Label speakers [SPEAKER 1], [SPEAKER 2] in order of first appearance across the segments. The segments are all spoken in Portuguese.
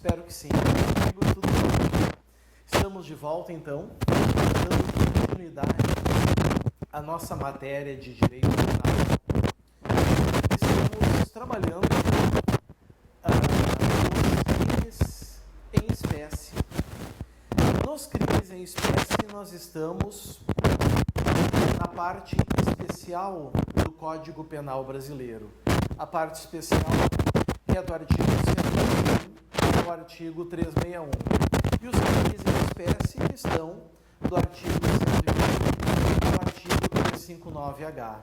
[SPEAKER 1] Espero que sim. Comigo tudo bem. Estamos de volta, então, dando continuidade à nossa matéria de Direito Penal. Estamos trabalhando os crimes em espécie. Nos crimes em espécie, nós estamos na parte especial do Código Penal brasileiro. A parte especial que é do artigo 101 ao artigo 361. E os crimes em espécie estão do artigo 120 ao artigo 359-H.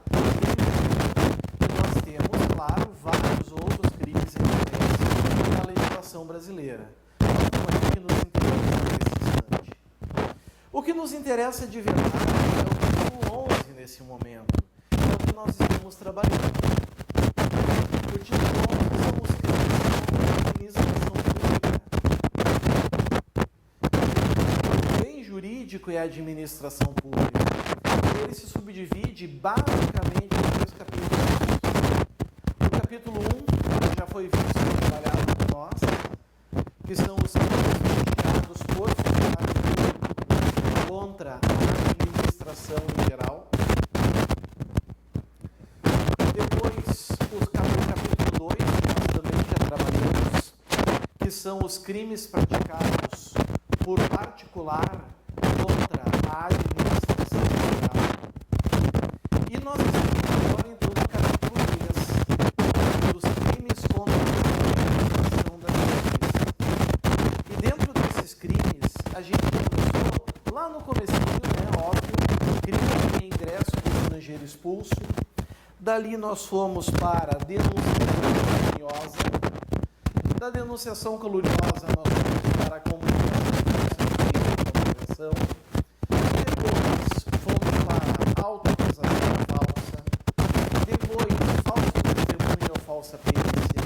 [SPEAKER 1] E nós temos, claro, vários outros crimes em espécie na legislação brasileira. Não é o que nos interessa nesse instante. O que nos interessa de verdade é o título 11 nesse momento. É o que nós estamos trabalhando. O título 11 são os crimes contra a administração pública. O bem jurídico e a administração pública. Ele se subdivide basicamente em dois capítulos. O capítulo 1 já foi visto e trabalhado por nós, que são os crimes praticados por sociedade contra a administração em geral. Depois, o capítulo 2, que nós também já trabalhamos, que são os crimes praticados por particular contra a administração em geral. E nós estamos agora, então, no capítulo 3, dos crimes contra a administração da justiça. E dentro desses crimes, a gente começou lá no comecinho, óbvio, crime de ingresso do estrangeiro expulso. Dali nós fomos para a denunciação caluniosa. Da denunciação caluniosa nós fomos para a comunicação. Depois fomos para a autoacusação falsa. Depois falso testemunho ou falsa perícia.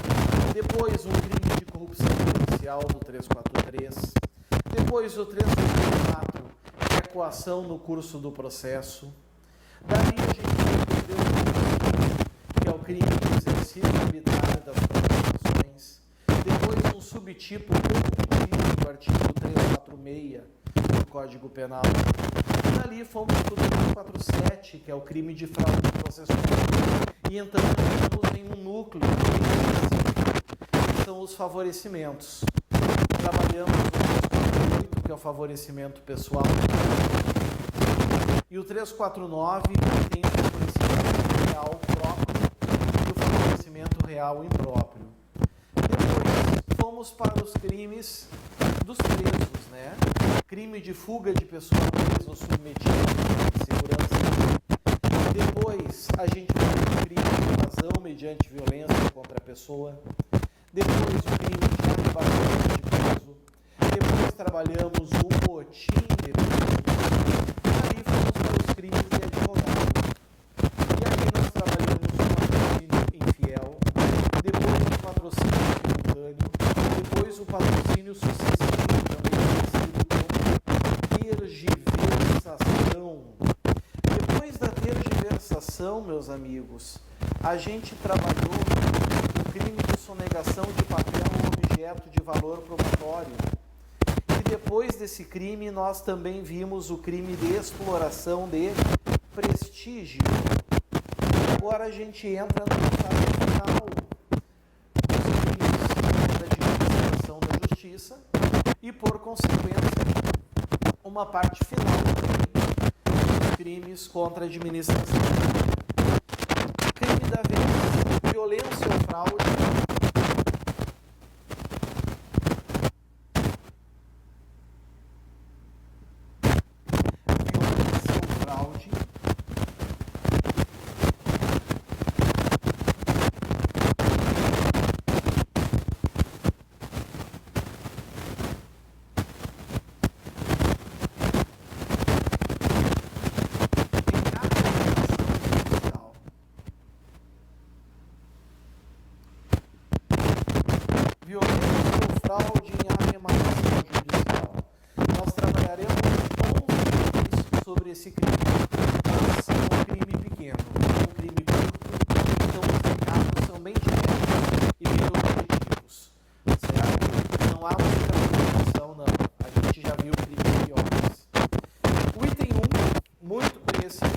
[SPEAKER 1] Depois um crime de corrupção policial do 343. Depois o 344, que é a coação no curso do processo. Dali a gente que é o crime de exercício arbitrário das procurações. Depois um subtipo competitivo do artigo 346 do Código Penal. E dali fomos para o 347, que é o crime de fraude processual. E então entramos em um núcleo que são os favorecimentos. Trabalhamos o 348, que é o favorecimento pessoal. E o 349, que tem o favorecimento real próprio e o favorecimento real impróprio. Depois, fomos para os crimes dos presos, Crime de fuga de pessoa presa ou submetida à segurança. Depois, a gente tem o crime de invasão mediante violência contra a pessoa. Depois, o crime de arrebatamento de preso. Depois, trabalhamos o motim de preso. Aí fomos para os crimes de advogado. E aqui nós trabalhamos o patrocínio infiel, depois o patrocínio simultâneo, depois o patrocínio sucessivo, também conhecido como tergiversação. Depois da tergiversação, meus amigos, a gente trabalhou o crime de sonegação de papel ou objeto de valor probatório. E depois desse crime, nós também vimos o crime de exploração de prestígio. E agora a gente entra no estágio final dos crimes da administração da justiça e, por consequência, uma parte final dos crimes contra a administração. Crime da vez, violência ou fraude. Violência ou fraude em arrematação judicial. Nós trabalharemos 11 crimes sobre esse crime. Esse é um crime pequeno, um crime curto, então os recados são bem diretos e bem objetivos, certo? Não Não há muita preocupação, não. A gente já viu crimes piores. O item 1, muito conhecido.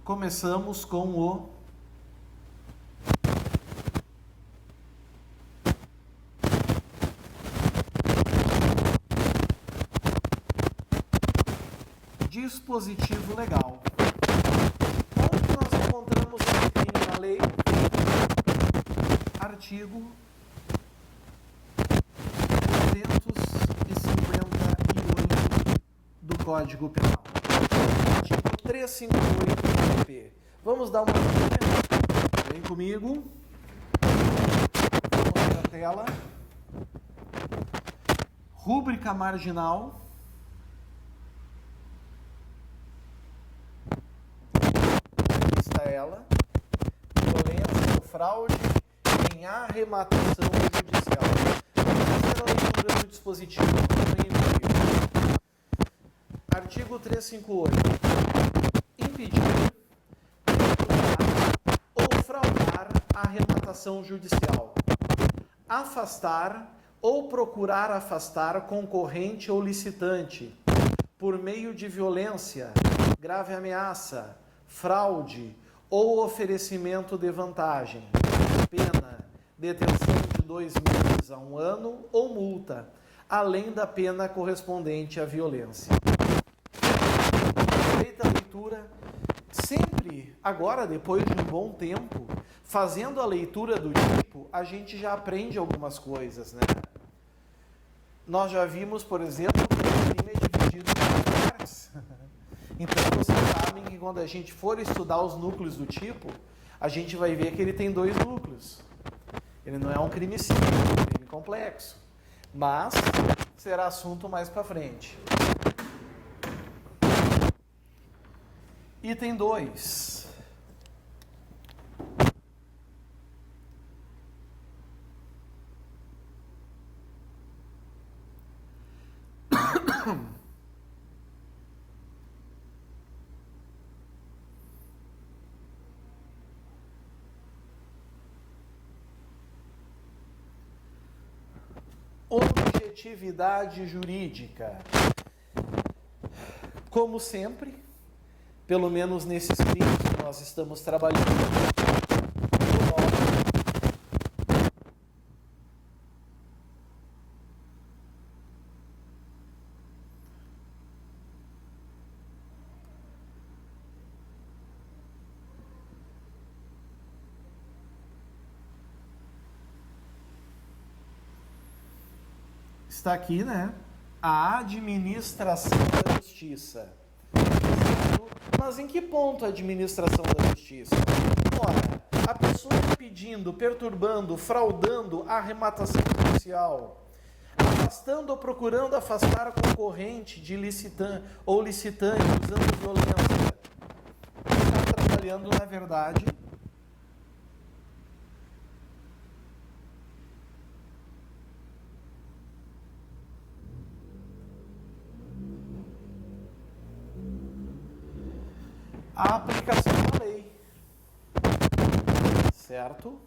[SPEAKER 1] Começamos com o dispositivo legal. Onde nós encontramos esse crime na lei? Artigo 358 do Código Penal. Artigo 358 do CP. Vamos dar uma olhada? Vem comigo. Vamos na tela. Rúbrica marginal. Está ela. Violência ou fraude em arrematação judicial. Vamos fazer a leitura do dispositivo. Artigo 358. Impedir, ou fraudar a arrematação judicial. Afastar ou procurar afastar concorrente ou licitante por meio de violência, grave ameaça, fraude ou oferecimento de vantagem. Pena, detenção de 2 meses a 1 ano ou multa, além da pena correspondente à violência. Feita a leitura, sempre, agora, depois de um bom tempo, fazendo a leitura do tipo, a gente já aprende algumas coisas, né? Nós já vimos, por exemplo, que o crime é dividido em partes. Então, vocês sabem que quando a gente for estudar os núcleos do tipo, a gente vai ver que ele tem 2 núcleos. Ele não é um crime simples, é um crime complexo. Mas será assunto mais para frente. Item 2. Objetividade jurídica. Como sempre, pelo menos nesses crimes que nós estamos trabalhando, está aqui, né? A administração da justiça. Mas em que ponto a administração da justiça? Ora, a pessoa impedindo, perturbando, fraudando a arrematação judicial, afastando ou procurando afastar a concorrente de licitante ou licitante usando violência, está trabalhando, na verdade, a aplicação da lei, certo?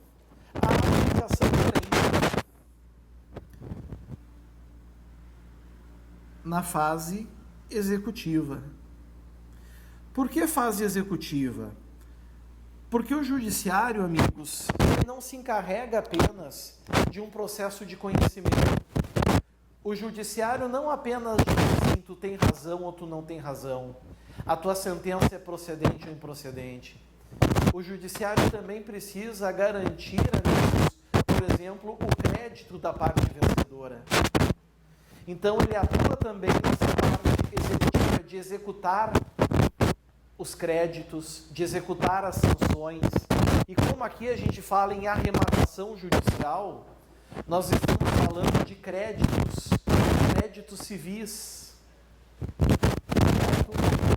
[SPEAKER 1] A aplicação da lei na fase executiva. Por que fase executiva? Porque o judiciário, amigos, ele não se encarrega apenas de um processo de conhecimento. O judiciário não apenas diz assim, tu tem razão ou tu não tem razão. A tua sentença é procedente ou improcedente. O judiciário também precisa garantir, amigos, por exemplo, o crédito da parte vencedora. Então, ele atua também nessa parte executiva de executar os créditos, de executar as sanções. E como aqui a gente fala em arrematação judicial, nós estamos falando de créditos civis.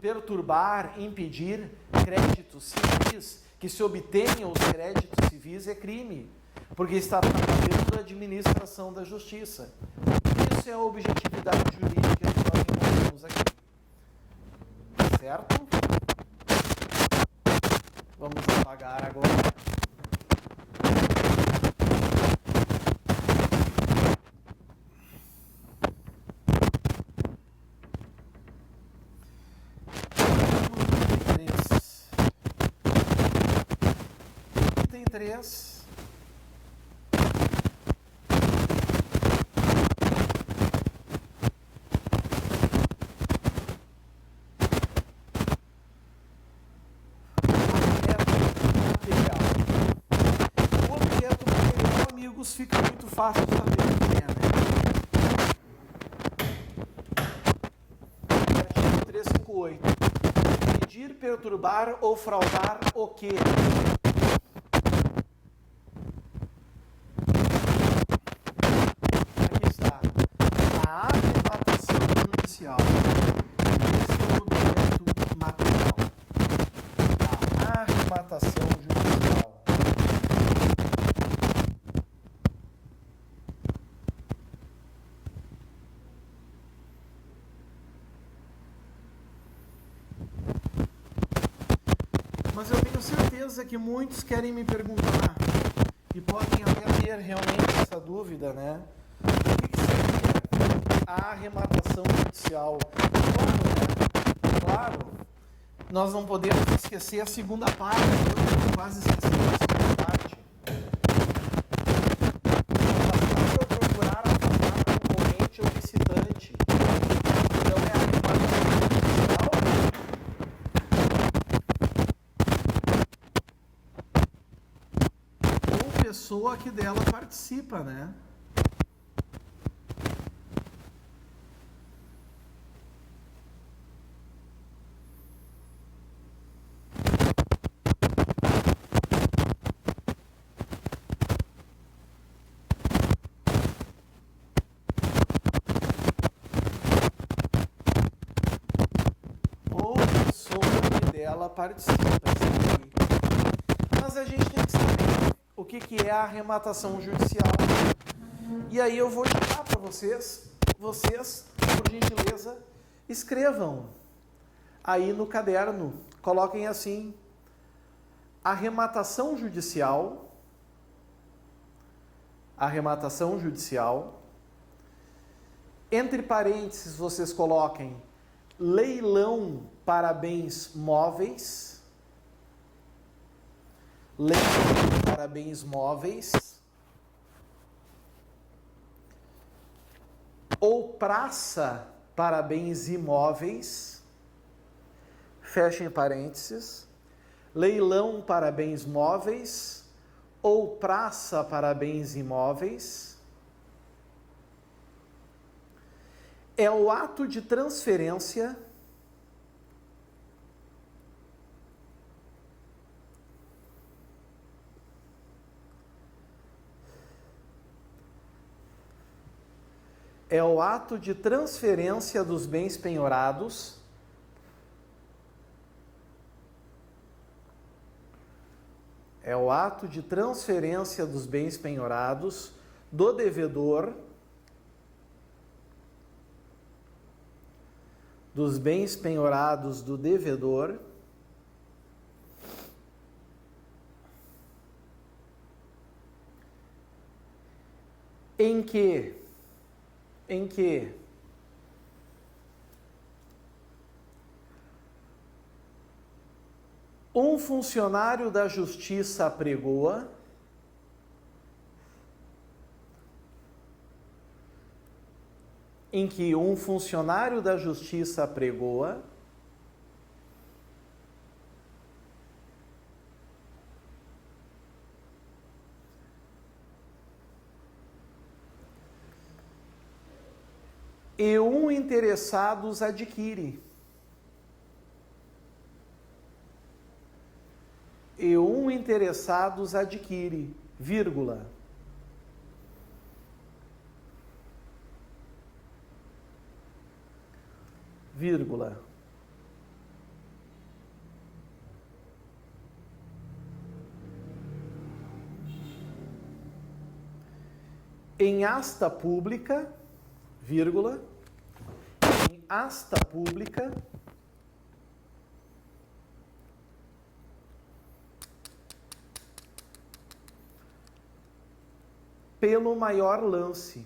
[SPEAKER 1] Perturbar, impedir créditos civis, que se obtenham os créditos civis é crime, porque está trabalhando da administração da justiça. Isso é a objetividade jurídica que nós encontramos aqui. Certo? Vamos apagar agora. 3. O objeto material, amigos, fica muito fácil de saber o que é, né? Artigo 358. Impedir, perturbar ou fraudar o quê? Aqui está. A arrematação judicial. Esse é o objeto material. A arrematação judicial. Mas eu tenho certeza que muitos querem me perguntar, e podem até ter realmente essa dúvida, né? O que seria a arrematação judicial? Claro, nós não podemos esquecer a segunda parte, eu quase esqueci a segunda parte. Eu procurar afastar o concorrente ou licitante. Então é a arrematação judicial. Ou pessoa que dela participa, né? Ela participa. Mas a gente tem que saber o que é a arrematação judicial. E aí eu vou indicar para vocês, por gentileza, escrevam aí no caderno, coloquem assim: arrematação judicial, entre parênteses vocês coloquem leilão para bens móveis, ou praça para bens imóveis, fechem parênteses, leilão para bens móveis ou praça para bens imóveis, é o ato de transferência dos bens penhorados do devedor, em que um funcionário da justiça apregoa e um interessado os adquire. Vírgula. Em asta pública, vírgula, pelo maior lance.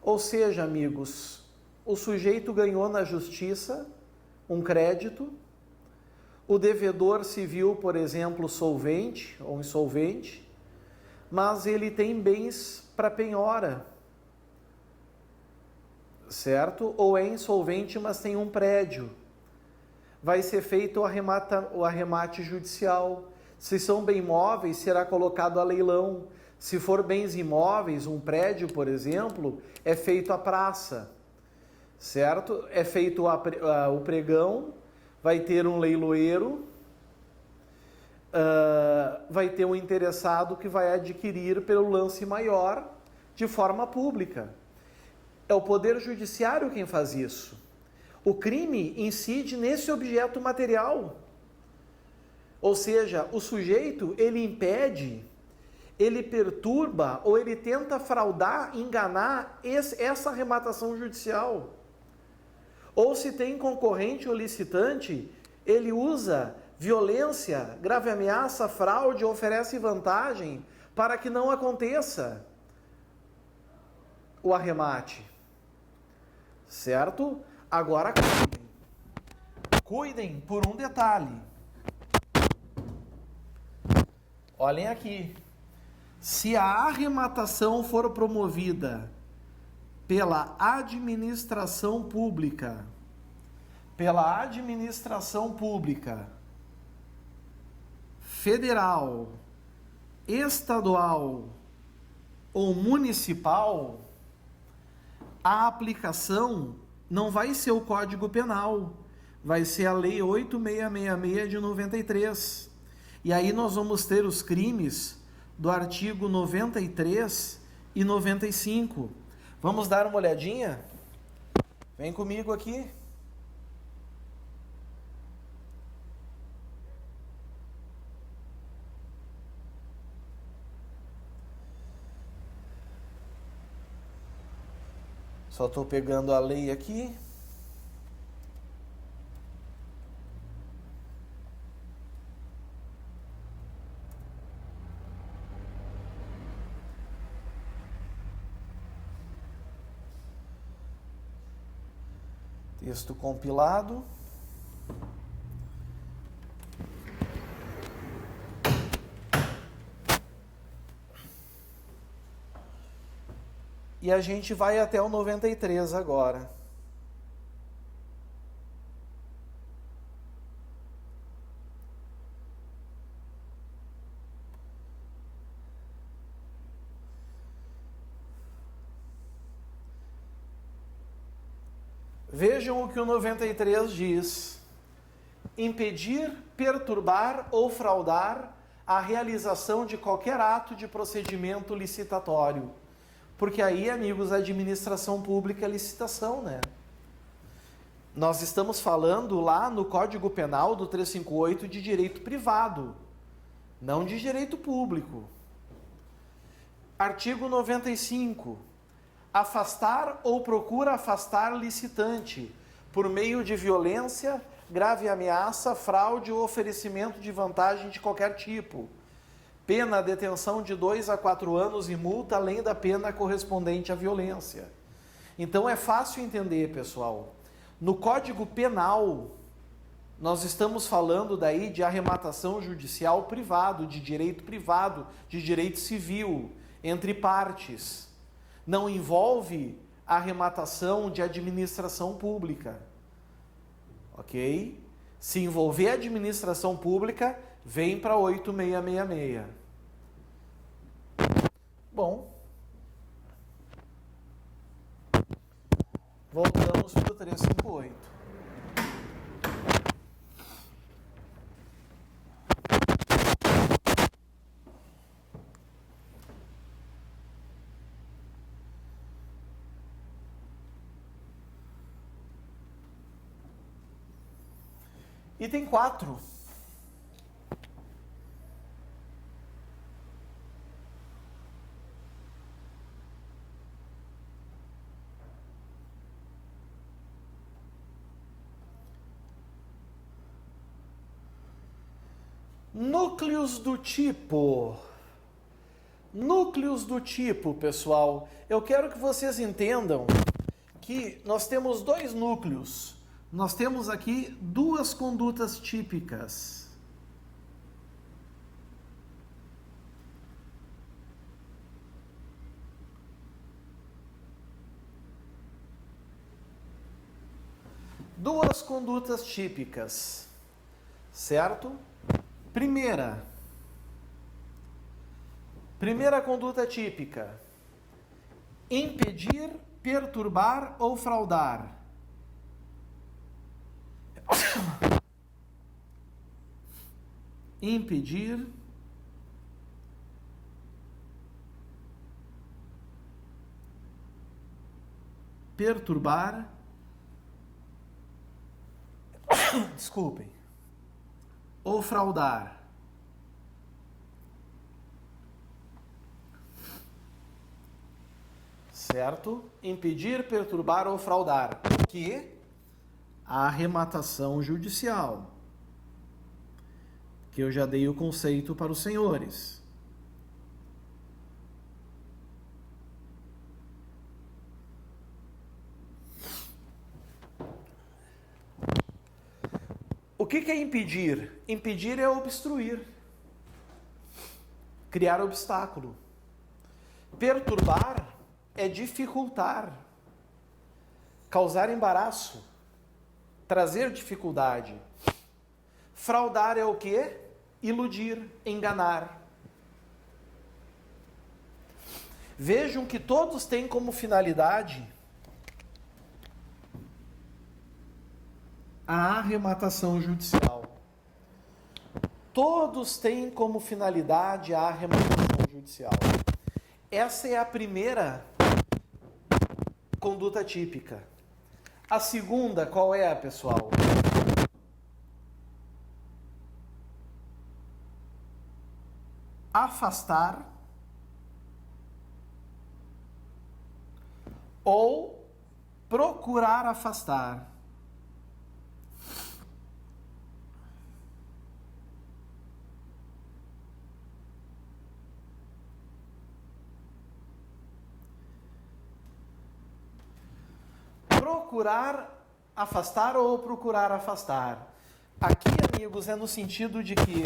[SPEAKER 1] Ou seja, amigos, o sujeito ganhou na justiça um crédito, o devedor se viu, por exemplo, solvente ou insolvente, mas ele tem bens para penhora, certo? Ou é insolvente, mas tem um prédio. Vai ser feito o arremate judicial. Se são bens móveis, será colocado a leilão. Se for bens imóveis, um prédio, por exemplo, é feito a praça, certo? É feito o pregão, vai ter um leiloeiro, vai ter um interessado que vai adquirir pelo lance maior de forma pública. É o Poder Judiciário quem faz isso. O crime incide nesse objeto material. Ou seja, o sujeito, ele impede, ele perturba ou ele tenta fraudar, enganar essa arrematação judicial. Ou se tem concorrente ou licitante, ele usa violência, grave ameaça, fraude, oferece vantagem para que não aconteça o arremate. Certo? Agora cuidem por um detalhe. Olhem aqui. Se a arrematação for promovida pela administração pública, federal, estadual ou municipal, a aplicação não vai ser o Código Penal, vai ser a Lei 8666 de 93. E aí nós vamos ter os crimes do artigo 93 e 95. Vamos dar uma olhadinha? Vem comigo aqui. Só estou pegando a lei aqui. Texto compilado. E a gente vai até o 93 agora. Vejam o que o 93 diz: impedir, perturbar ou fraudar a realização de qualquer ato de procedimento licitatório. Porque aí, amigos, a administração pública é licitação, né? Nós estamos falando lá no Código Penal do 358 de direito privado, não de direito público. Artigo 95. Afastar ou procura afastar licitante por meio de violência, grave ameaça, fraude ou oferecimento de vantagem de qualquer tipo. Pena detenção de 2 a 4 anos e multa além da pena correspondente à violência. Então é fácil entender, pessoal. No Código Penal, nós estamos falando daí de arrematação judicial privado, de direito civil, entre partes. Não envolve arrematação de administração pública. Ok? Se envolver administração pública, vem para 8666. Bom. Voltamos para o 358. Item 4. Núcleos do tipo. Núcleos do tipo, pessoal. Eu quero que vocês entendam que nós temos dois núcleos. Nós temos aqui duas condutas típicas. Duas condutas típicas, certo? Primeira conduta típica: impedir, perturbar ou fraudar. Impedir, perturbar, desculpem, ou fraudar. Certo? Impedir, perturbar ou fraudar. O que? A arrematação judicial. Que eu já dei o conceito para os senhores. O que é impedir? Impedir é obstruir. Criar obstáculo. Perturbar é dificultar. Causar embaraço. Trazer dificuldade. Fraudar é o quê? Iludir, enganar. Vejam que todos têm como finalidade a arrematação judicial. Todos têm como finalidade a arrematação judicial. Essa é a primeira conduta típica. A segunda, qual é, pessoal? Afastar ou procurar afastar. Procurar afastar ou procurar afastar. Aqui, amigos, é no sentido de que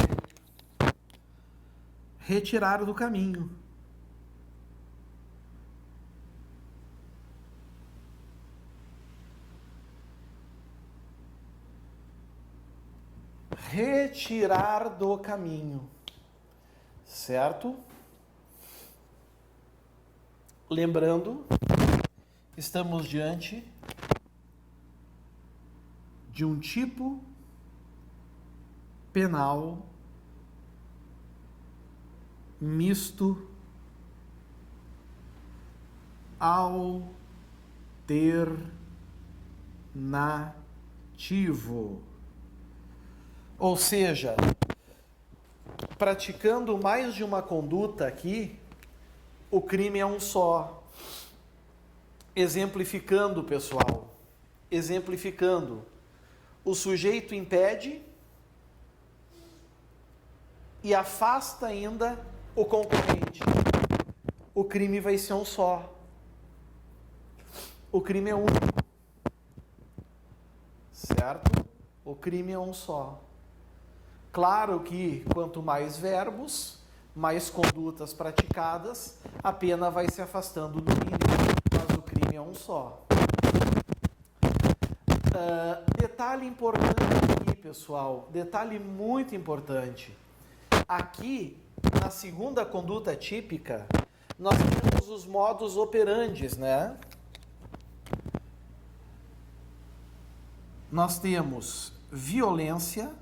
[SPEAKER 1] retirar do caminho. Retirar do caminho. Certo? Lembrando, estamos diante de um tipo penal misto alternativo. Ou seja, praticando mais de uma conduta aqui, o crime é um só. Exemplificando, pessoal. Exemplificando. O sujeito impede e afasta ainda o concorrente. O crime vai ser um só. O crime é único. Certo? O crime é um só. Claro que quanto mais verbos, mais condutas praticadas, a pena vai se afastando do mínimo, mas o crime é um só. Detalhe importante aqui, pessoal, detalhe muito importante. Aqui, na segunda conduta típica, nós temos os modus operandi, né? Nós temos violência,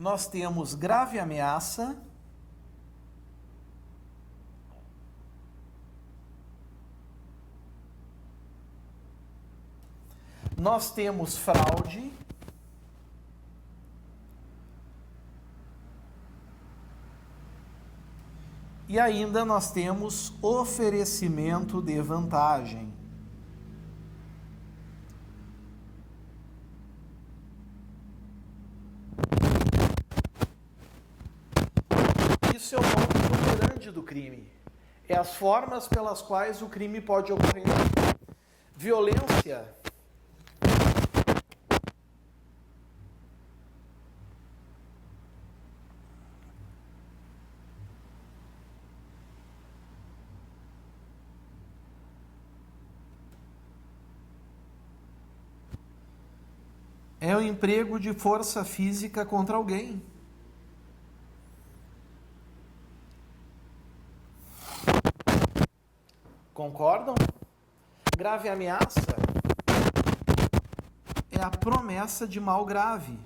[SPEAKER 1] nós temos grave ameaça, nós temos fraude, e ainda nós temos oferecimento de vantagem. crime. É as formas pelas quais o crime pode ocorrer. Violência é o emprego de força física contra alguém. Concordam? Grave ameaça é a promessa de mal grave.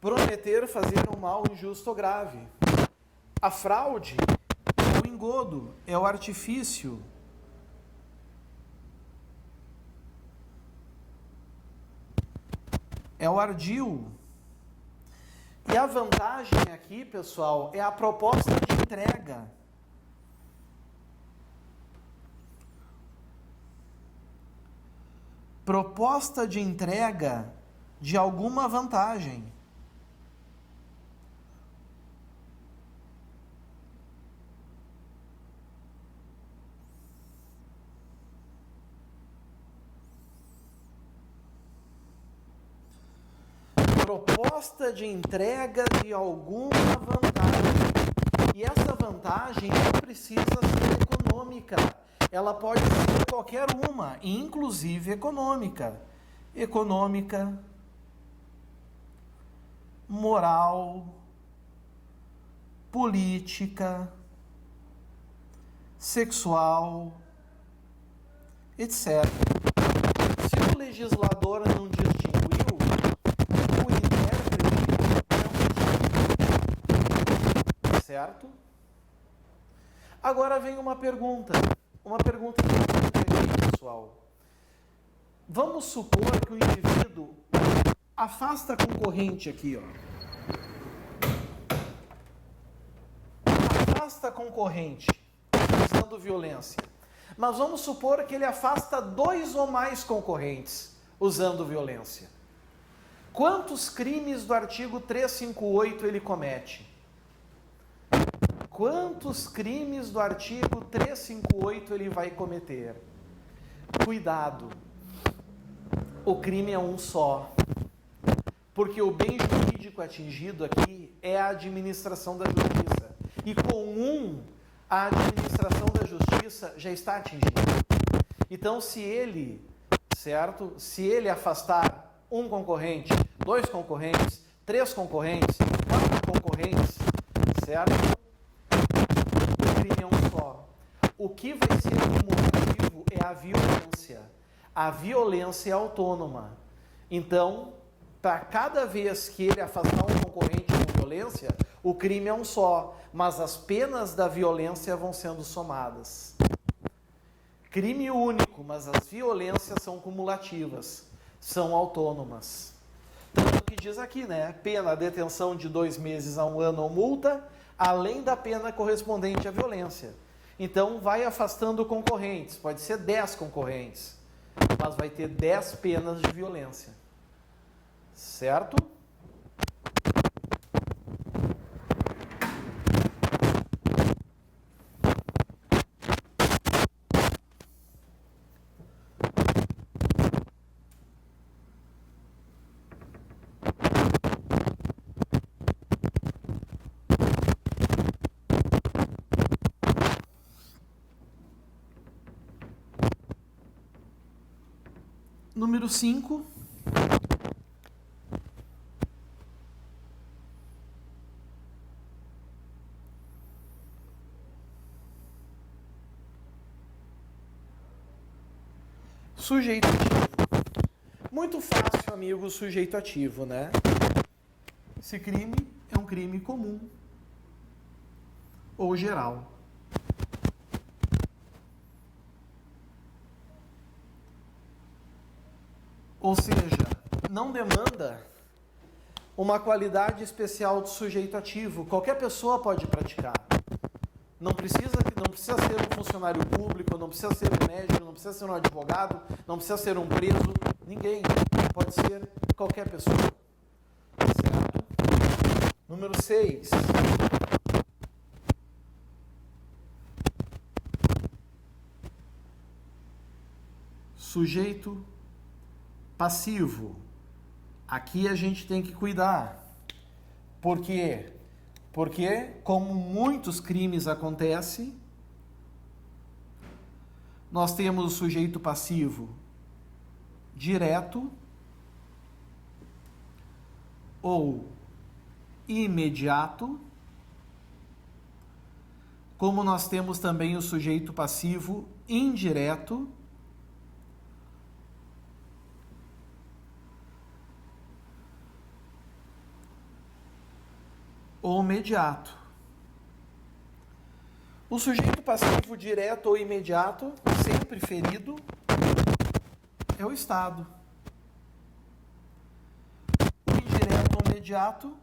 [SPEAKER 1] Prometer fazer um mal injusto ou grave. A fraude é o engodo, é o artifício. É o ardil. E a vantagem aqui, pessoal, é a proposta de entrega. Proposta de entrega de alguma vantagem. Proposta de entrega de alguma vantagem. E essa vantagem não precisa ser econômica. Ela pode ser qualquer uma, inclusive econômica. Econômica, moral, política, sexual, etc. Se o legislador não distinguiu, o intérprete não distinguiu. Certo? Agora vem uma pergunta importante aqui, pessoal. Vamos supor que o indivíduo afasta a concorrente aqui, ó. Afasta a concorrente usando violência. Mas vamos supor que ele afasta 2 ou mais concorrentes usando violência. Quantos crimes do artigo 358 ele comete? Quantos crimes do artigo 358 ele vai cometer? Cuidado! O crime é um só. Porque o bem jurídico atingido aqui é a administração da justiça. E com a administração da justiça já está atingida. Então, se ele afastar um concorrente, 2 concorrentes, 3 concorrentes, 4 concorrentes, certo? O crime é um só. O que vai ser cumulativo é a violência. A violência é autônoma. Então, para cada vez que ele afastar um concorrente com violência, o crime é um só, mas as penas da violência vão sendo somadas. Crime único, mas as violências são cumulativas, são autônomas. Tanto que diz aqui, né? Pena, detenção de 2 meses a 1 ano ou multa, além da pena correspondente à violência. Então, vai afastando concorrentes, pode ser 10 concorrentes, mas vai ter 10 penas de violência. Certo? Número 5. Sujeito ativo. Muito fácil, amigo, sujeito ativo, né? Esse crime é um crime comum ou geral. Ou seja, não demanda uma qualidade especial de sujeito ativo. Qualquer pessoa pode praticar. Não precisa ser um funcionário público, não precisa ser um médico, não precisa ser um advogado, não precisa ser um preso, ninguém. pode ser qualquer pessoa. Certo? Número 6. Sujeito passivo. Aqui a gente tem que cuidar. Por quê? Porque, como muitos crimes acontecem, nós temos o sujeito passivo direto ou imediato, como nós temos também o sujeito passivo indireto ou imediato. O sujeito passivo direto ou imediato, sempre ferido, é o Estado. O indireto ou imediato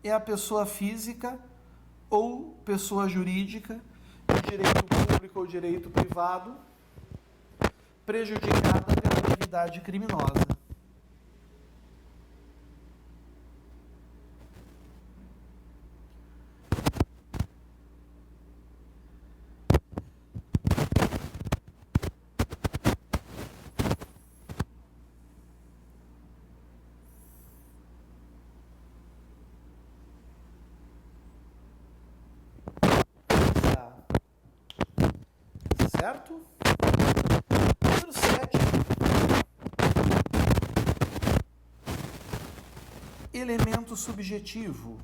[SPEAKER 1] é a pessoa física ou pessoa jurídica, de direito público ou direito privado, prejudicada pela atividade criminosa. Certo? Número 7. Elemento subjetivo.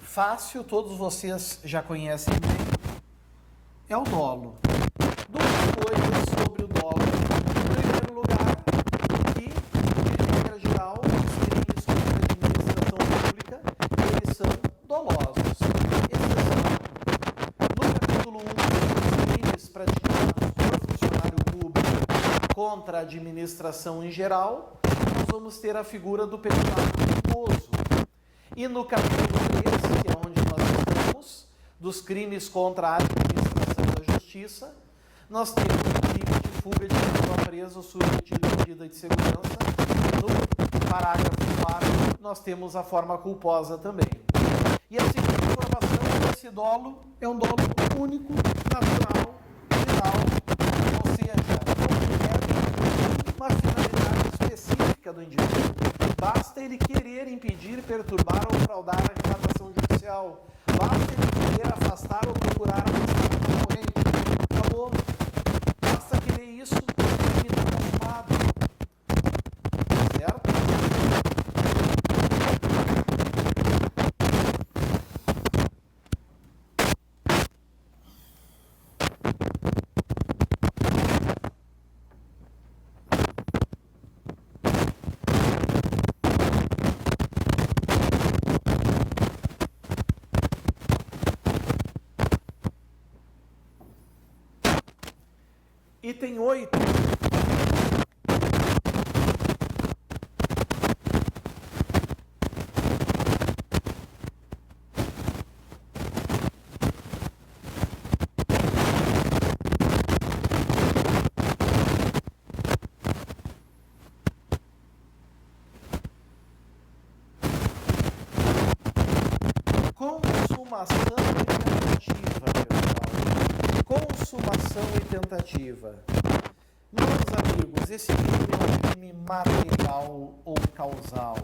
[SPEAKER 1] Fácil, todos vocês já conhecem bem, é o dolo. Duas coisas sobre o dolo. Em primeiro lugar, que, de regra geral, os crimes contra a administração pública, eles são dolosos. Exceção. No capítulo 1, os crimes praticados por funcionário público contra a administração em geral, nós vamos ter a figura do peculato culposo. E no capítulo 3, que é onde nós estamos, dos crimes contra a administração da justiça, nós temos o crime de fuga de pessoa presa ou submetida à medida de segurança. No parágrafo 4, nós temos a forma culposa também. E a segunda informação é que esse dolo é um dolo único, natural, geral, ou seja, não tem uma finalidade específica do indivíduo. Basta ele querer impedir, perturbar ou fraudar a retratação judicial. Basta ele querer afastar ou procurar afastar o concorrente. Acabou. Basta querer isso e ele está consumado. Certo? Item 8. Consumação e tentativa, pessoal. Consumação e tentativa. Meus amigos, esse crime é um crime material ou causal?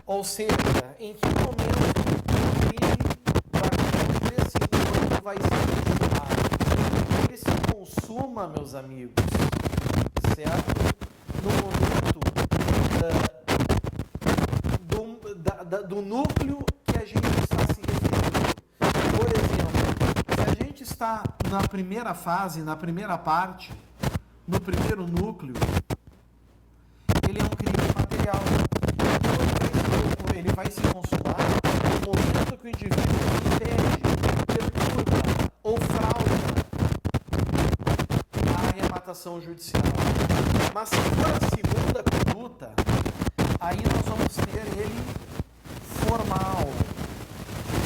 [SPEAKER 1] Ou seja, em que momento o crime vai acontecer, quando vai ser consumado? Ele se consuma, meus amigos, certo? No momento do núcleo que a gente está se referindo. Por exemplo, se a gente está na primeira fase, na primeira parte, no primeiro núcleo, ele é um crime material. Então, ele vai se consumar no momento que o indivíduo impede, perturba ou frauda ação judicial. Mas se for a segunda conduta, aí nós vamos ter ele formal,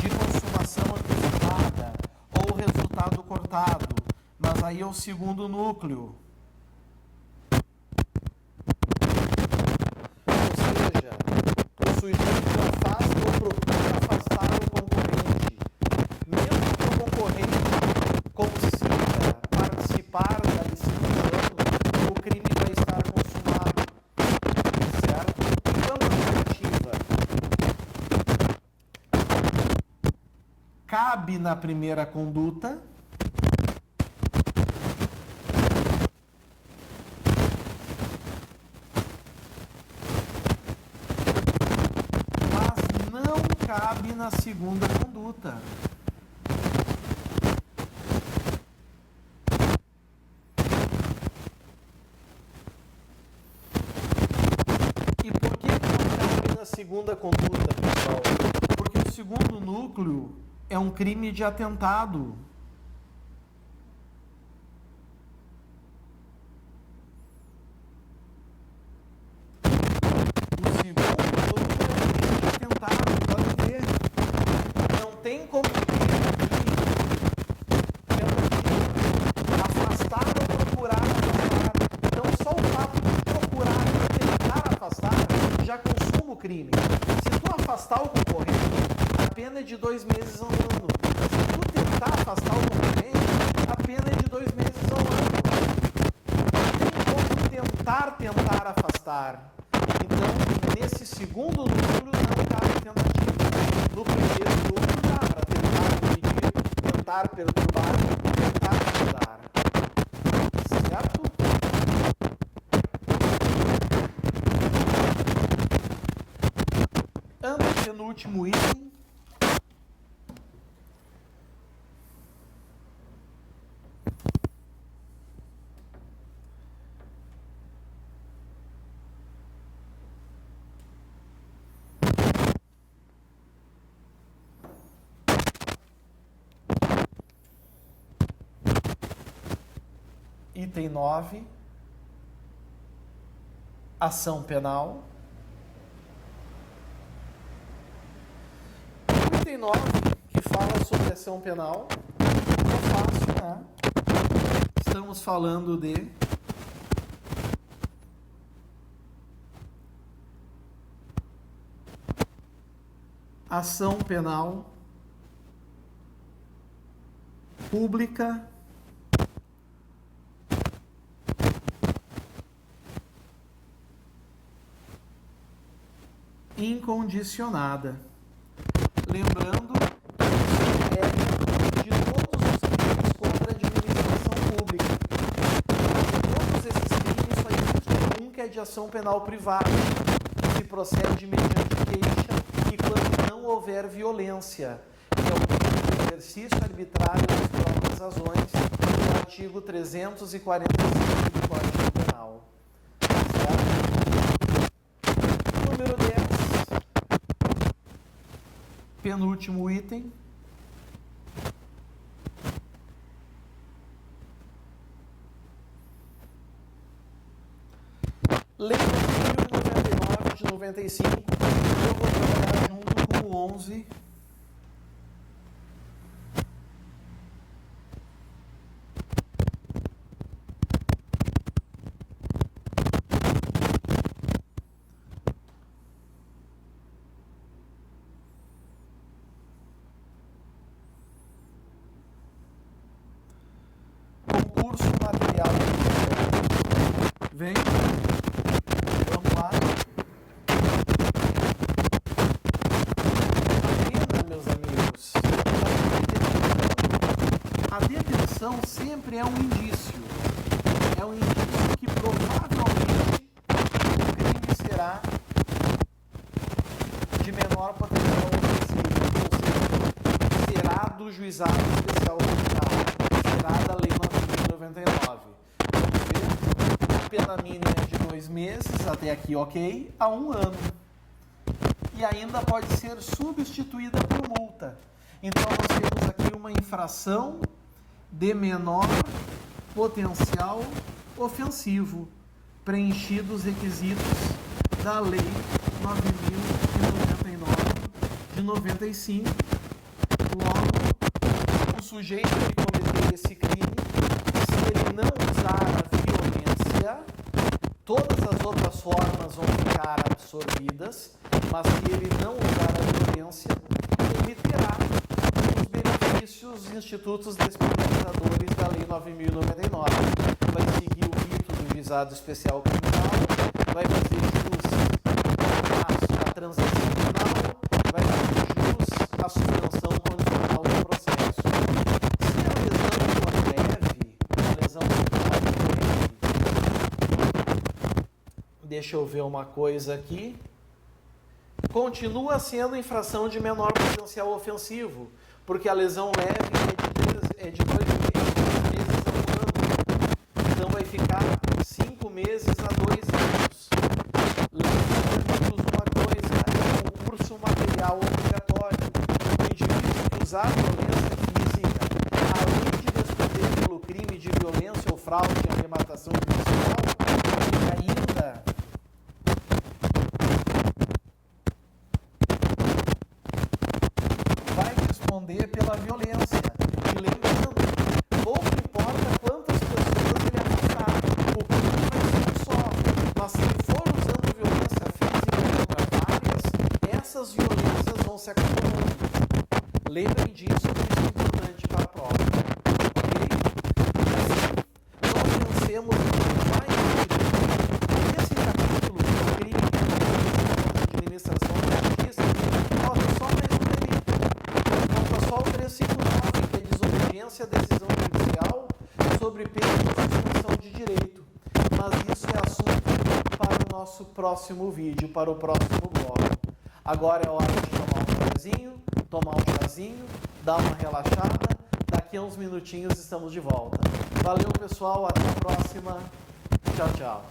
[SPEAKER 1] de consumação antecipada ou resultado cortado, mas aí é o segundo núcleo. Ou seja, o sujeito afasta ou procura afastar o concorrente, mesmo que o concorrente consiga participar da licitação, o crime vai estar consumado, certo? Então, a negativa cabe na primeira conduta, mas não cabe na segunda conduta. E por que não cabe na segunda conduta, pessoal? Porque o segundo núcleo é um crime de atentado. O segundo núcleo é um crime de atentado, pode ver. Não tem como afastar ou procurar afastar. Então, só o fato de procurar e tentar afastar já consuma o crime. Se tu afastar o concorrente, a pena é de 2 meses a 1 ano. Se tu tentar afastar o concorrente, a pena é de 2 meses a 1 ano. Não tem como tentar afastar. Então, nesse segundo núcleo não cabe tentativa. No primeiro núcleo dá para tentar impedir, tentar perturbar, tentar ajudar. Certo? Antepenúltimo item. Item 9, ação penal. Item 9, que fala sobre ação penal, é fácil, né? Estamos falando de ação penal pública incondicionada. Lembrando que é de todos os crimes contra a administração pública. De todos esses crimes, só existe um que é de ação penal privada, que se procede mediante queixa e quando não houver violência, que é o crime de exercício arbitrário das próprias razões, do artigo 345 do Código Penal. Certo? Número 10. Penúltimo item. Lei 1099 de 95. Eu vou trabalhar junto com o 11. Concurso material. Vem. Vamos lá. A pena, meus amigos, a detenção sempre é um indício. É um indício que provavelmente o crime será de menor potencial ofensivo, ou seja, será do juizado especial do será da Lei 9.099. Vamos ver. A pena mínima é de 2 meses, até aqui ok, a 1 ano. E ainda pode ser substituída por multa. Então nós temos aqui uma infração de menor potencial ofensivo, preenchidos os requisitos da Lei 9.099 de 95. Logo, o sujeito que cometeu esse crime, se ele não usar a violência, todas as outras formas vão ficar absorvidas, mas se ele não usar a violência, ele terá os benefícios institutos despenalizadores da Lei 9.099. Vai seguir o rito do juizado especial criminal, vai fazer jus à transação penal, vai fazer jus à suspensão condicional do processo. Se a lesão for leve, a lesão for leve, deixa eu ver uma coisa aqui, continua sendo infração de menor potencial ofensivo, porque a lesão leve é de 2 meses a 1 ano. Então vai ficar 5 meses a 2 anos. Lembrando uma coisa, é um curso material obrigatório. O indivíduo que usar violência física, além de responder pelo crime de violência ou fraude em arrematação judicial, ele ainda vai responder pela violência. E lembrando, pouco importa quantas pessoas ele afastar, o crime vai ser um só. Mas se ele for usando violência física contra várias, essas violências vão se acumulando. Lembrem disso, que isso é importante para a prova. Ok? Assim, nós vencemos mais esse capítulo do crime de administração da justiça. Falta só mais um delito. Falta só o 359, que é desobediência à decisão judicial sobre pena de suspensão de direito. Mas isso é assunto para o nosso próximo vídeo, para o próximo bloco. Agora é hora de tomar um chazinho, dar uma relaxada. Daqui a uns minutinhos estamos de volta. Valeu, pessoal. Até a próxima. Tchau, tchau.